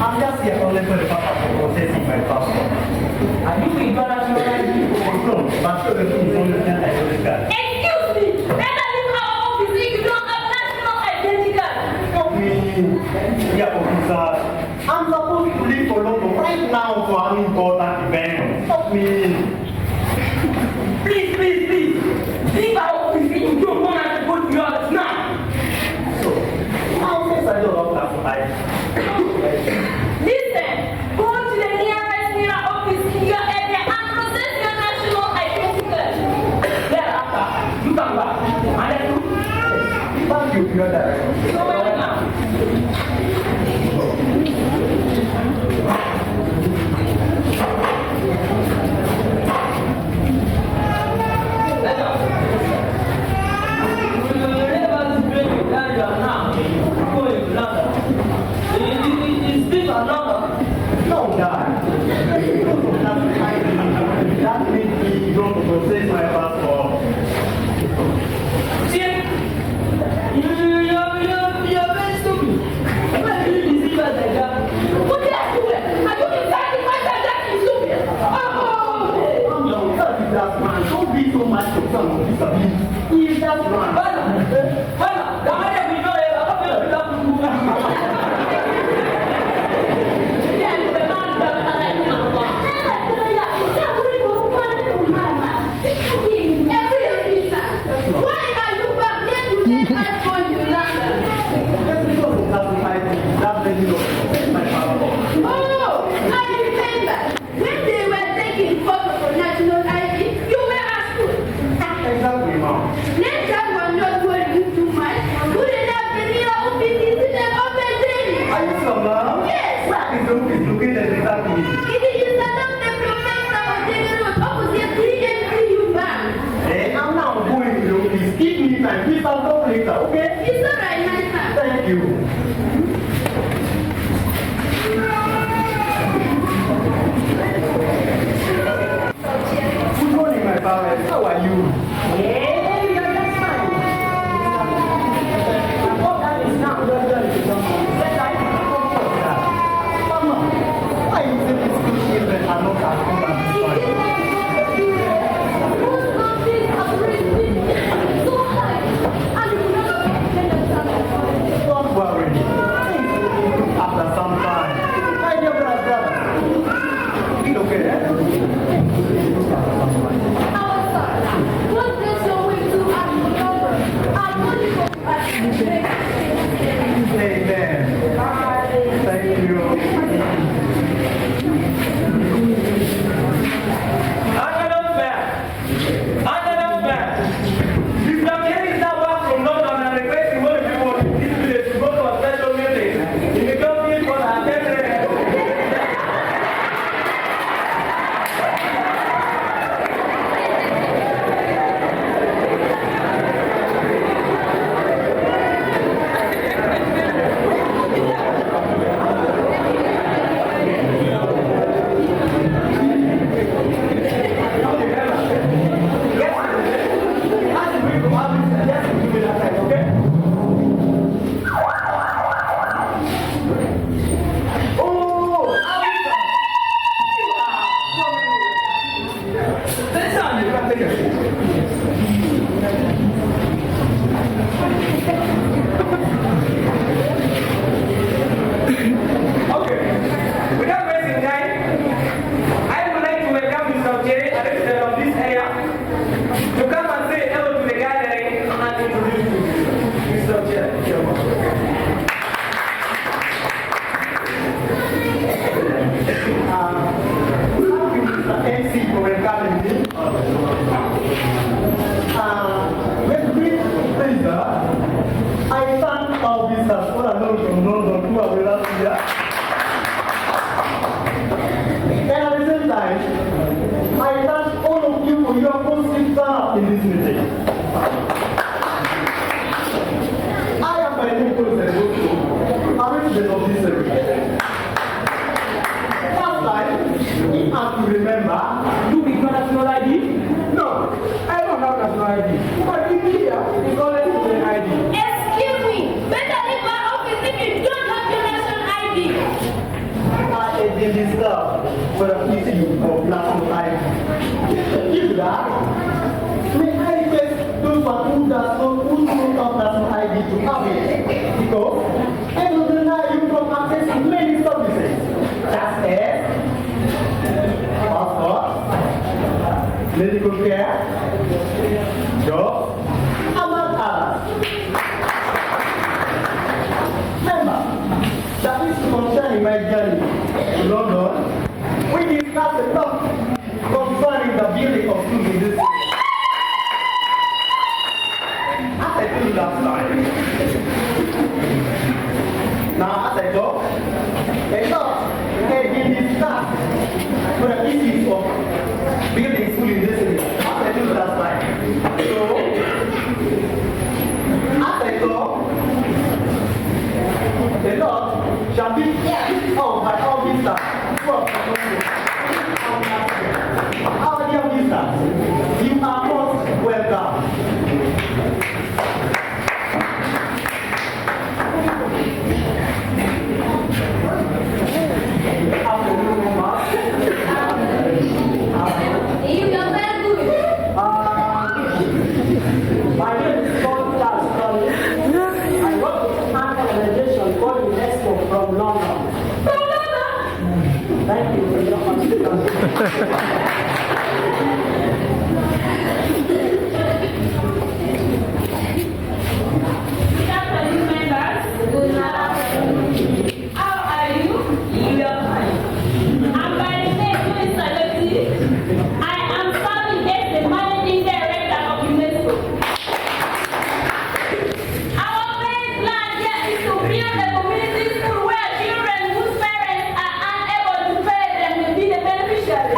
I'm just here only for the purpose of processing my passport. Are you international ID? No, but the thing is only that I don't got. Excuse me! Better leave our office if you don't have national identity card. Stop me. Yeah, officer. I'm supposed to leave for London right now for an important event. Stop me. Please, please, please! Leave our office if you don't want us to go to yours now! So, how since I don't have that ID? Listen! Go to the nearest mirror office in your area and process your national identity card. Thereafter, you come back. And then you... Thank you, your director. So well now. No, Dad. That means we don't process my passport. You're very stupid. Why do you deceive us like that? What did I do? Are you deciding myself that is stupid? Oh! No, that man. Don't be so much concerned with disability. He is that man. Hannah, the man we know is not going to be able to move. Please, I'll come later, okay? It's all right, nice man. Thank you. Good morning, my parents. How are you? Yeah, you're just fine. What time is now? Mama, why is it these two children are not as good as this one? Don't worry. After some time. My dear brother. Feel okay, eh? What does your way to Amen. Thank you. Remember, do we got national ID? No, I don't have national ID. But in here, it's always an ID. Excuse me, better leave my office if you don't have your national ID. for the issue of national ID. If that, may I request those who don't have national ID to have it, because I will deny you from accessing many services, such as passport, medical care, jobs, among others. Remember, that is concerning my journey to London. We discussed a lot concerning the building of schools in this city. As I told you last time, now as I talk, a lot has been discussed for the issues of building school in this city. As I told you last time. So, as I talk, the Lord shall be out by all visitors who are our dear visitors, you are most welcome. My name is Paul Charles Collins. I work with an organization called UNESCO from London. Thank you for your hospitality. Good afternoon, members. Good afternoon. How are you? You are fine. I'm by the name of Saloti. I am serving as the managing director of UNESCO. Our main plan here is to build a community school where children whose parents are unable to pay them will be the beneficiaries.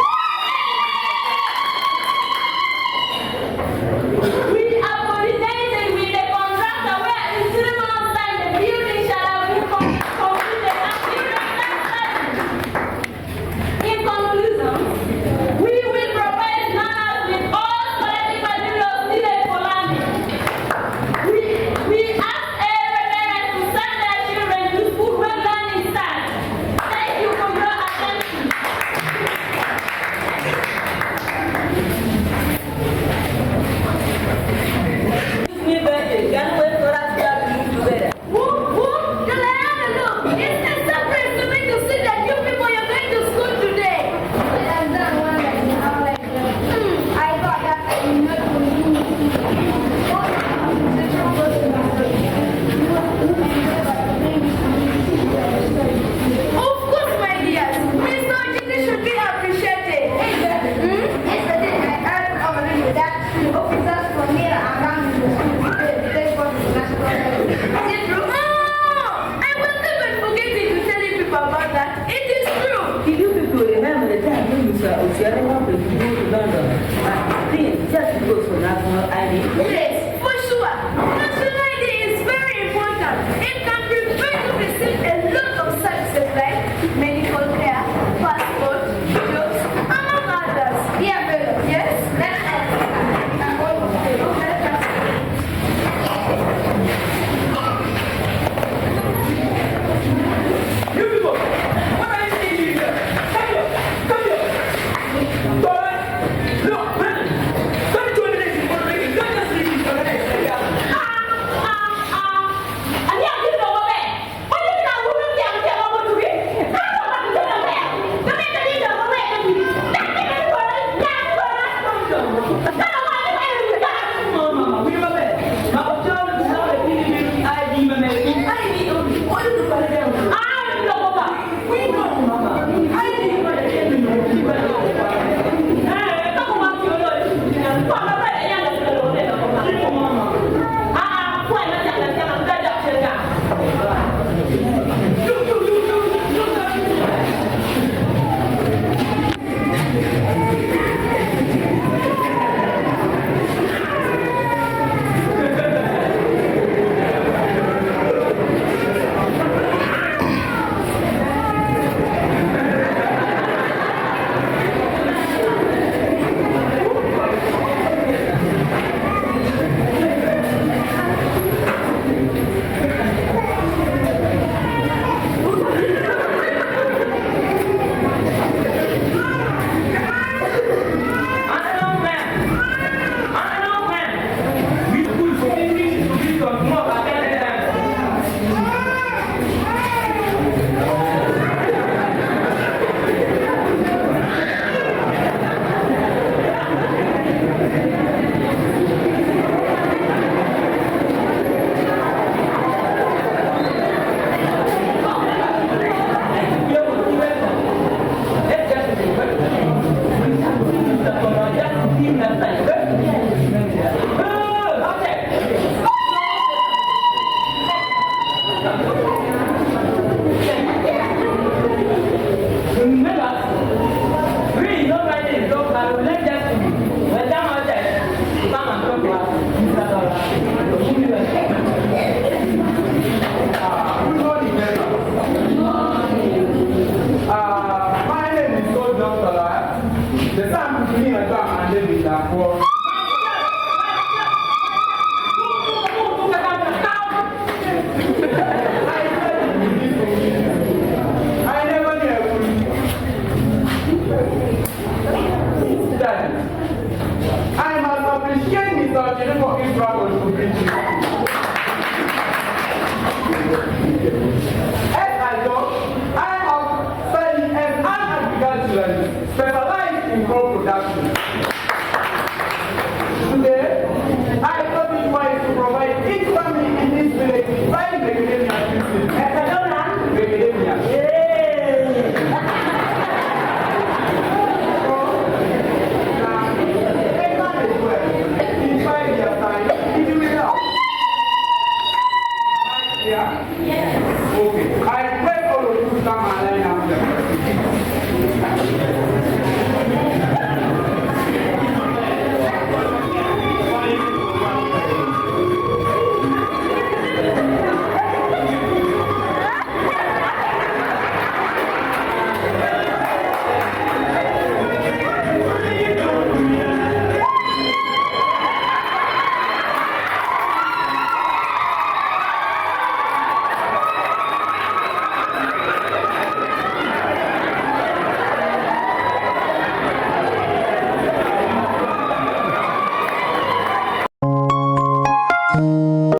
We are coordinating with the contractor where in 3 months' time the building shall have been completed and children can study. In conclusion, we will provide learners with all scholastic materials needed for learning. We ask every parent to send their children to school when learning starts. Thank you for your attention. Me birthday, can't wait for us to have you together. Whoop, can I have a look? It's a surprise to me to see the new people you're going to school today. I got that in your Of course, my dears. Mr. Ojini should be appreciated. Yesterday, I heard already that the officers from here are coming to school today to take part in the national Is it true? Oh, I was even forgetting to tell you people about that. It is true. Did you people remember the time when you saw Oceana wanted to go to London? I think just to go for national ID. Yes, for sure. National ID is very important. It can prevent you receiving a lot of services like medical